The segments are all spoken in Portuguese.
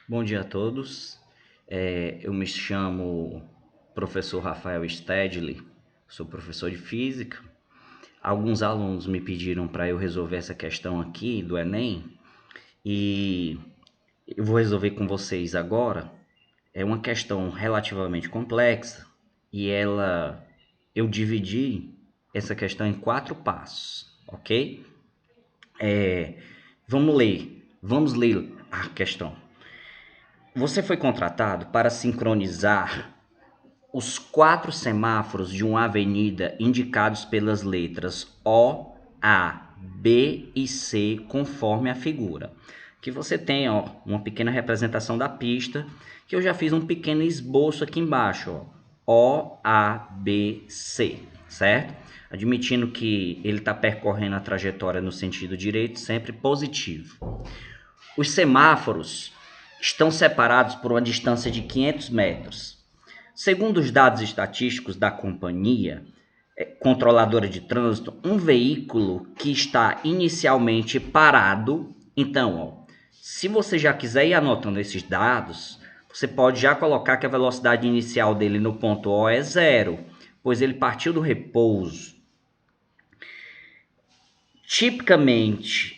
Bom dia a todos. Eu me chamo professor Rafael Stedley, sou professor de física. Alguns alunos me pediram para eu resolver essa questão aqui do Enem e eu vou resolver com vocês agora. É uma questão relativamente complexa e eu dividi essa questão em 4 passos, ok? Vamos ler a questão. Você foi contratado para sincronizar os 4 semáforos de uma avenida indicados pelas letras O, A, B e C conforme a figura. Aqui você tem uma pequena representação da pista, que eu já fiz um pequeno esboço aqui embaixo. O, A, B, C, certo? Admitindo que ele está percorrendo a trajetória no sentido direito, sempre positivo. Os semáforos estão separados por uma distância de 500 metros. Segundo os dados estatísticos da companhia controladora de trânsito, um veículo que está inicialmente parado, então, se você já quiser ir anotando esses dados, você pode já colocar que a velocidade inicial dele no ponto O é 0, pois ele partiu do repouso. Tipicamente,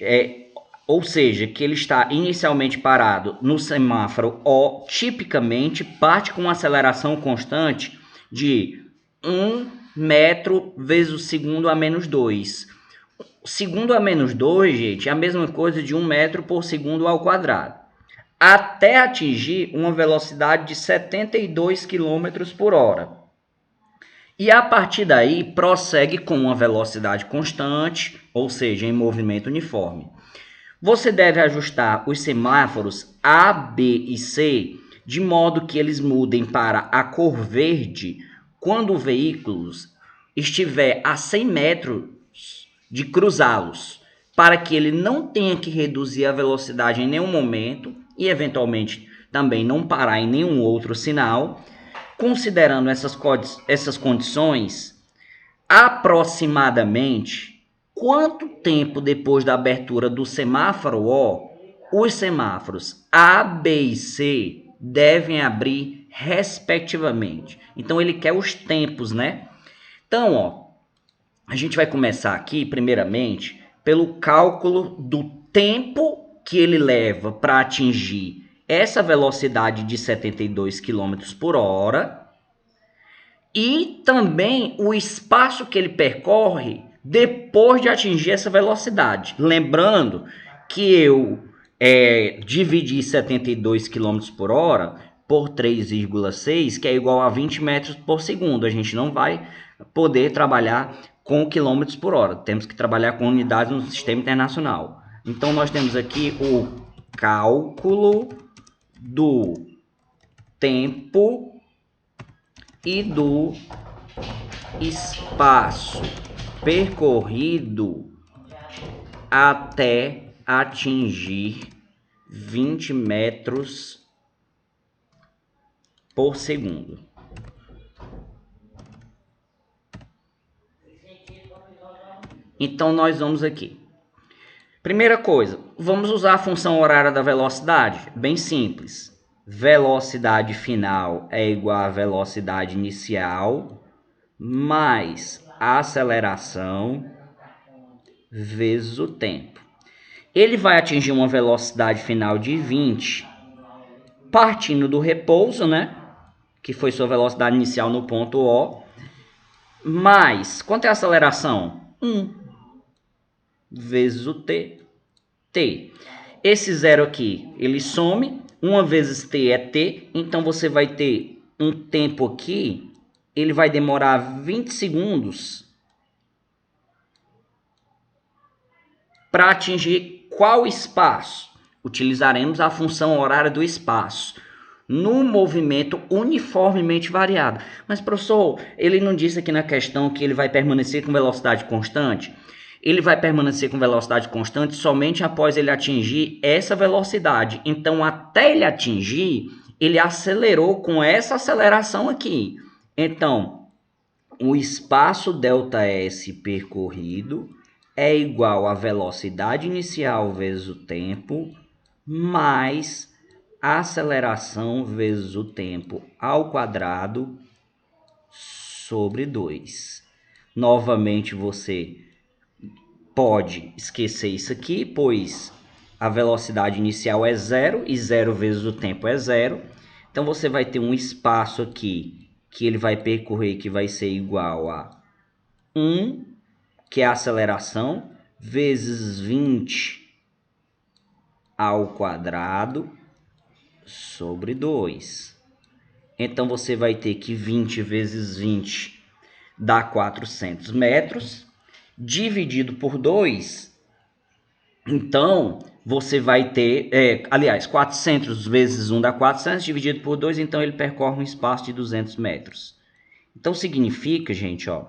ou seja, que ele está inicialmente parado no semáforo O, tipicamente parte com uma aceleração constante de 1 metro vezes o segundo a menos 2. Segundo a menos 2, gente, é a mesma coisa de 1 metro por segundo ao quadrado, até atingir uma velocidade de 72 km por hora. E a partir daí prossegue com uma velocidade constante, ou seja, em movimento uniforme. Você deve ajustar os semáforos A, B e C de modo que eles mudem para a cor verde quando o veículo estiver a 100 metros de cruzá-los, para que ele não tenha que reduzir a velocidade em nenhum momento e, eventualmente, também não parar em nenhum outro sinal. Considerando essas condições, aproximadamente quanto tempo depois da abertura do semáforo O, os semáforos A, B e C devem abrir respectivamente. Então ele quer os tempos, né? Então, a gente vai começar aqui, primeiramente, pelo cálculo do tempo que ele leva para atingir essa velocidade de 72 km por hora e também o espaço que ele percorre depois de atingir essa velocidade. Lembrando que eu dividi 72 km por hora por 3,6, que é igual a 20 metros por segundo. A gente não vai poder trabalhar com quilômetros por hora. Temos que trabalhar com unidades no sistema internacional. Então, nós temos aqui o cálculo do tempo e do espaço percorrido até atingir 20 metros por segundo. Então, nós vamos aqui. Primeira coisa, vamos usar a função horária da velocidade? Bem simples. Velocidade final é igual a velocidade inicial mais a aceleração vezes o tempo. Ele vai atingir uma velocidade final de 20, partindo do repouso, né? Que foi sua velocidade inicial no ponto O. Mais, quanto é a aceleração? 1 vezes o t. Esse zero aqui, ele some. 1 vezes t é t. Então, você vai ter um tempo aqui. Ele vai demorar 20 segundos para atingir qual espaço? Utilizaremos a função horária do espaço no movimento uniformemente variado. Mas, professor, ele não disse aqui na questão que ele vai permanecer com velocidade constante? Ele vai permanecer com velocidade constante somente após ele atingir essa velocidade. Então, até ele atingir, ele acelerou com essa aceleração aqui. Então, o espaço ΔS percorrido é igual à velocidade inicial vezes o tempo, mais aceleração vezes o tempo ao quadrado sobre 2. Novamente, você pode esquecer isso aqui, pois a velocidade inicial é 0 e 0 vezes o tempo é 0. Então, você vai ter um espaço aqui que ele vai percorrer que vai ser igual a 1, que é a aceleração, vezes 20 ao quadrado sobre 2. Então, você vai ter que 20 vezes 20 dá 400 metros, dividido por 2. Então, você vai ter, 400 vezes 1 dá 400, dividido por 2, então ele percorre um espaço de 200 metros. Então, significa, gente, ó,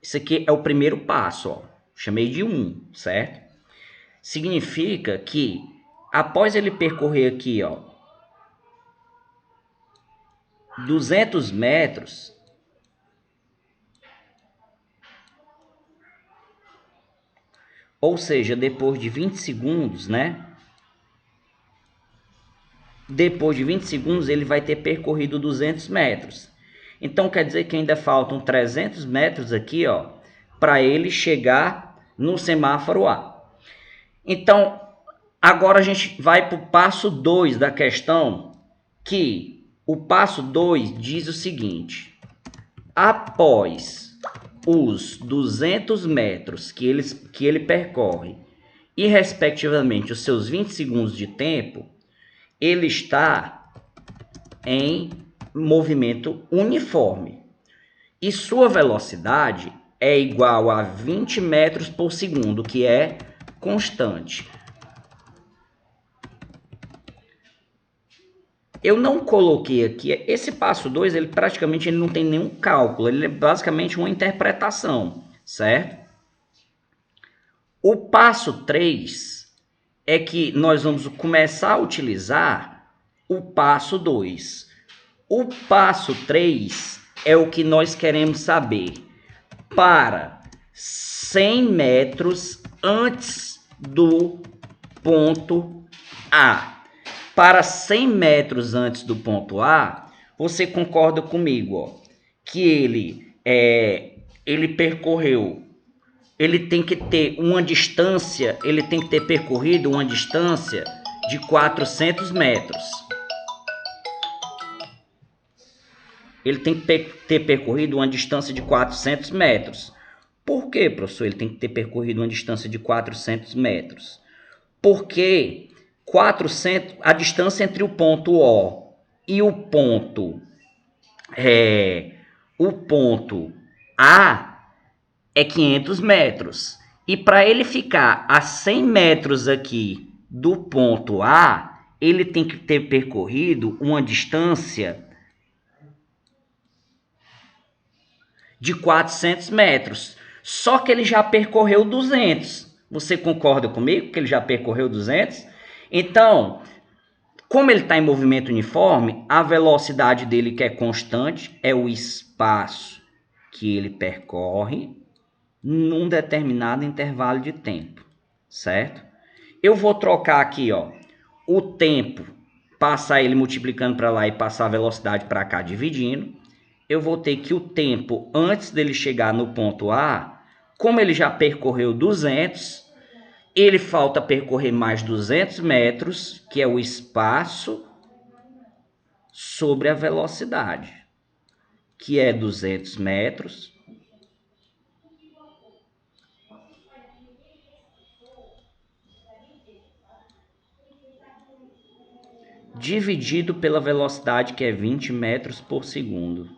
isso aqui é o primeiro passo, ó, chamei de 1, certo? Significa que, após ele percorrer aqui, ó, 200 metros, ou seja, depois de 20 segundos, né? Depois de 20 segundos, ele vai ter percorrido 200 metros. Então, quer dizer que ainda faltam 300 metros aqui, ó, para ele chegar no semáforo A. Então, agora a gente vai para o passo 2 da questão, que o passo 2 diz o seguinte: após os 200 metros que ele percorre e, respectivamente, os seus 20 segundos de tempo, ele está em movimento uniforme e sua velocidade é igual a 20 metros por segundo, que é constante. Eu não coloquei aqui, esse passo 2, ele praticamente não tem nenhum cálculo, ele é basicamente uma interpretação, certo? O passo 3 é que nós vamos começar a utilizar o passo 2. O passo 3 é o que nós queremos saber para 100 metros antes do ponto A. Para 100 metros antes do ponto A, você concorda comigo, ó, que ele percorreu, ele tem que ter uma distância, ele tem que ter percorrido uma distância de 400 metros. Ele tem que ter percorrido uma distância de 400 metros. Por que, professor, ele tem que ter percorrido uma distância de 400 metros? Porque 400, a distância entre o ponto O e o ponto A é 500 metros. E para ele ficar a 100 metros aqui do ponto A, ele tem que ter percorrido uma distância de 400 metros. Só que ele já percorreu 200. Você concorda comigo que ele já percorreu 200? Então, como ele está em movimento uniforme, a velocidade dele, que é constante, é o espaço que ele percorre num determinado intervalo de tempo, certo? Eu vou trocar aqui, ó, o tempo, passar ele multiplicando para lá e passar a velocidade para cá dividindo. Eu vou ter que o tempo antes dele chegar no ponto A, como ele já percorreu 200, ele falta percorrer mais 200 metros, que é o espaço sobre a velocidade, que é 200 metros dividido pela velocidade, que é 20 metros por segundo.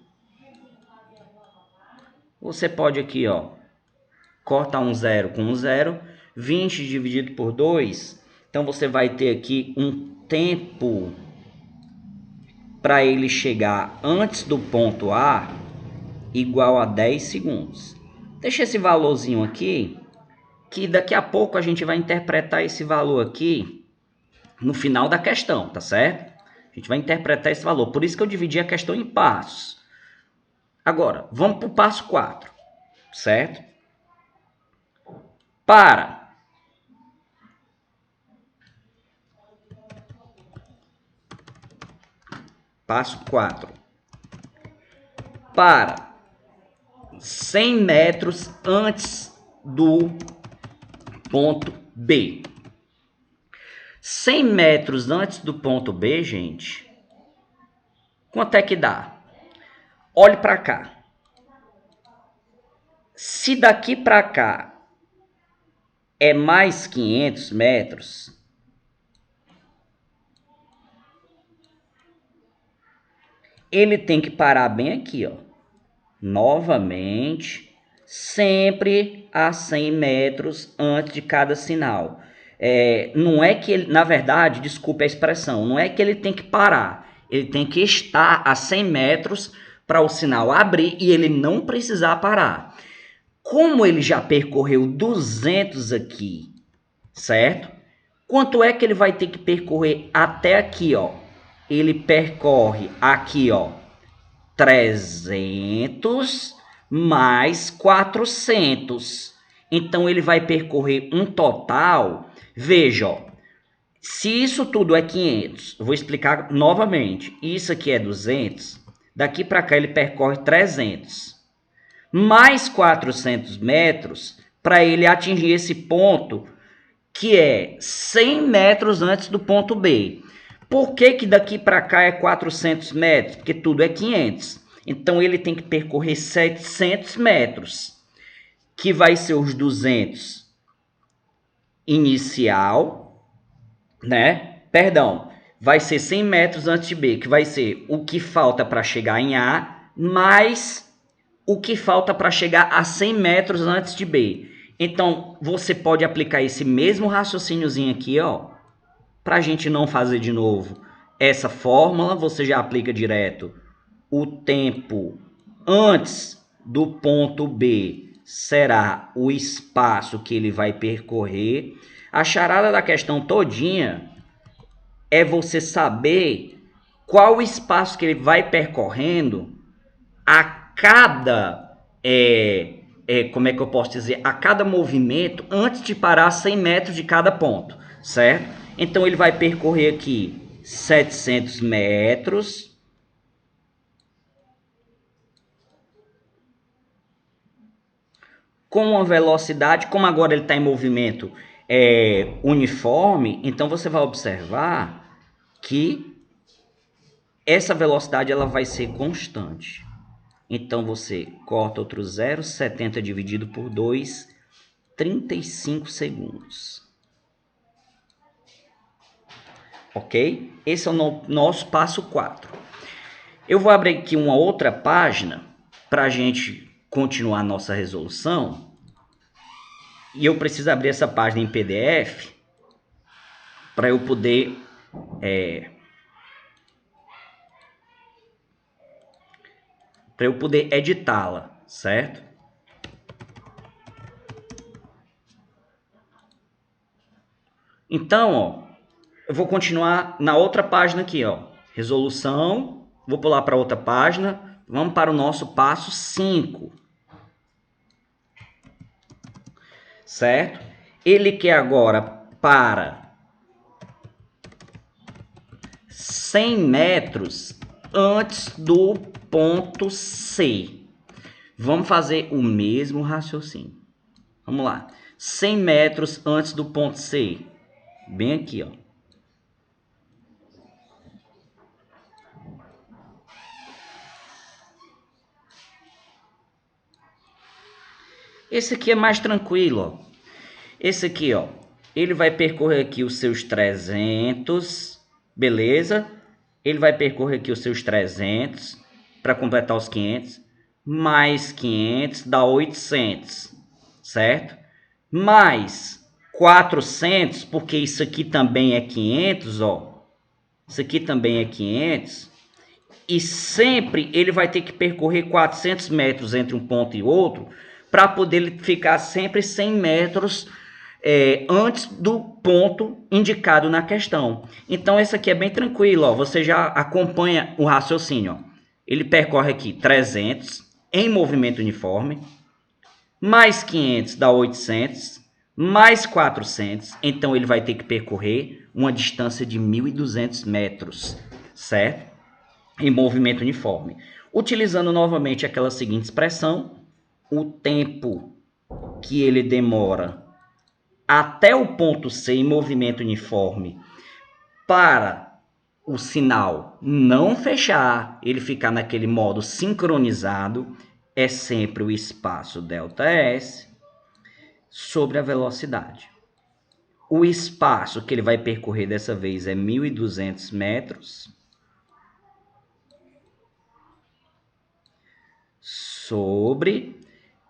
Você pode aqui, ó, cortar um zero com um zero, 20 dividido por 2, então você vai ter aqui um tempo para ele chegar antes do ponto A igual a 10 segundos. Deixa esse valorzinho aqui, que daqui a pouco a gente vai interpretar esse valor aqui no final da questão, tá certo? A gente vai interpretar esse valor, por isso que eu dividi a questão em passos. Agora, vamos para o passo 4, certo? Para Passo 4. Para 100 metros antes do ponto B. 100 metros antes do ponto B, gente, quanto é que dá? Olhe para cá. Se daqui para cá é mais 500 metros, ele tem que parar bem aqui, ó. Novamente, sempre a 100 metros antes de cada sinal. Não é que ele, na verdade, desculpe a expressão, não é que ele tem que parar. Ele tem que estar a 100 metros para o sinal abrir e ele não precisar parar. Como ele já percorreu 200 aqui, certo? Quanto é que ele vai ter que percorrer até aqui, ó? Ele percorre aqui, ó, 300 mais 400. Então, ele vai percorrer um total. Veja, ó, se isso tudo é 500, eu vou explicar novamente. Isso aqui é 200. Daqui para cá, ele percorre 300. Mais 400 metros para ele atingir esse ponto, que é 100 metros antes do ponto B. Por que daqui para cá é 400 metros? Porque tudo é 500. Então, ele tem que percorrer 700 metros, que vai ser os 200 inicial, né? Perdão, vai ser 100 metros antes de B, que vai ser o que falta para chegar em A, mais o que falta para chegar a 100 metros antes de B. Então, você pode aplicar esse mesmo raciocíniozinho aqui, ó, para a gente não fazer de novo essa fórmula. Você já aplica direto. O tempo antes do ponto B será o espaço que ele vai percorrer. A charada da questão todinha é você saber qual o espaço que ele vai percorrendo a cada, como é que eu posso dizer, a cada movimento antes de parar a 100 metros de cada ponto, certo? Então, ele vai percorrer aqui 700 metros. Com uma velocidade, como agora ele está em movimento uniforme, então você vai observar que essa velocidade ela vai ser constante. Então, você corta outro 0, 70 dividido por 2, 35 segundos. Ok? Esse é o nosso passo 4. Eu vou abrir aqui uma outra página para a gente continuar a nossa resolução. E eu preciso abrir essa página em PDF para eu poder editá-la, certo? Então, ó, eu vou continuar na outra página aqui, ó, resolução, vou pular para outra página, vamos para o nosso passo 5. Certo? Ele quer agora para 100 metros antes do ponto C. Vamos fazer o mesmo raciocínio. Vamos lá. 100 metros antes do ponto C. Bem aqui, ó. Esse aqui é mais tranquilo, ó. Esse aqui, ó, ele vai percorrer aqui os seus 300, beleza? Ele vai percorrer aqui os seus 300 para completar os 500, mais 500 dá 800, certo? Mais 400, porque isso aqui também é 500, ó. Isso aqui também é 500. E sempre ele vai ter que percorrer 400 metros entre um ponto e outro para poder ficar sempre 100 metros antes do ponto indicado na questão. Então, esse aqui é bem tranquilo, ó. Você já acompanha o raciocínio, ó. Ele percorre aqui 300 em movimento uniforme, mais 500 dá 800, mais 400, então ele vai ter que percorrer uma distância de 1.200 metros, certo? em movimento uniforme. Utilizando novamente aquela seguinte expressão, o tempo que ele demora até o ponto C em movimento uniforme para o sinal não fechar, ele ficar naquele modo sincronizado, é sempre o espaço ΔS sobre a velocidade. O espaço que ele vai percorrer dessa vez é 1.200 metros sobre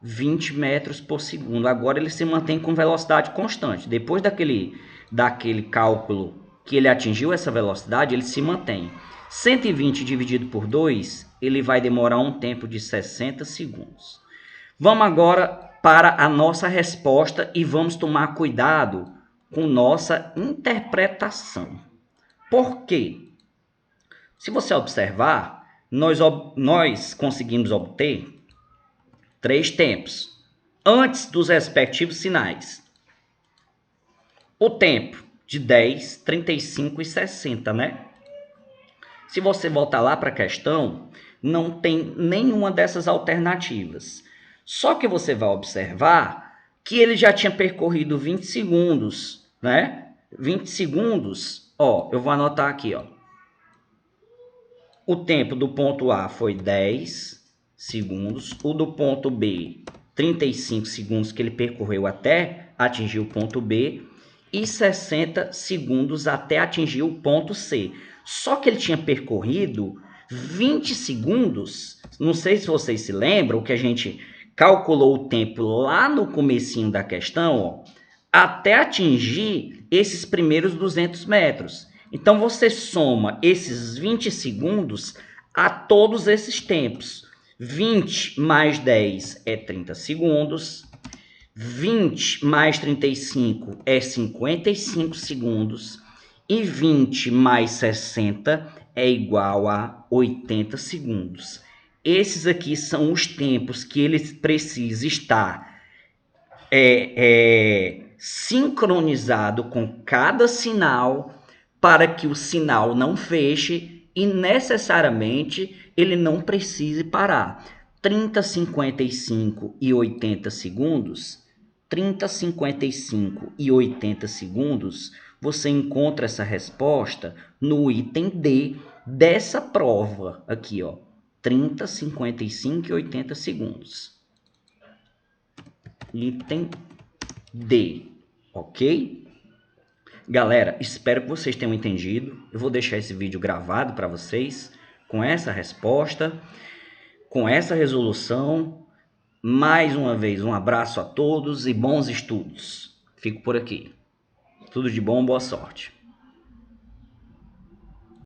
20 metros por segundo. Agora ele se mantém com velocidade constante. Depois daquele cálculo que ele atingiu essa velocidade, ele se mantém. 120 dividido por 2, ele vai demorar um tempo de 60 segundos. Vamos agora para a nossa resposta e vamos tomar cuidado com nossa interpretação. Por quê? Se você observar, nós conseguimos obter 3 tempos antes dos respectivos sinais. O tempo de 10, 35 e 60, né? Se você voltar lá para a questão, não tem nenhuma dessas alternativas. Só que você vai observar que ele já tinha percorrido 20 segundos, né? 20 segundos, ó, eu vou anotar aqui, ó. O tempo do ponto A foi 10 segundos, o do ponto B, 35 segundos que ele percorreu até atingir o ponto B, e 60 segundos até atingir o ponto C. Só que ele tinha percorrido 20 segundos, não sei se vocês se lembram, que a gente calculou o tempo lá no comecinho da questão, ó, até atingir esses primeiros 200 metros. Então, você soma esses 20 segundos a todos esses tempos. 20 mais 10 é 30 segundos. 20 mais 35 é 55 segundos. E 20 mais 60 é igual a 80 segundos. Esses aqui são os tempos que ele precisa estar sincronizado com cada sinal para que o sinal não feche e necessariamente ele não precise parar. 30, 55 e 80 segundos, 30, 55 e 80 segundos, você encontra essa resposta no item D dessa prova aqui, ó. 30, 55 e 80 segundos. Item D, ok? Galera, espero que vocês tenham entendido. Eu vou deixar esse vídeo gravado para vocês com essa resposta, com essa resolução. Mais uma vez, um abraço a todos e bons estudos. Fico por aqui. Tudo de bom, boa sorte.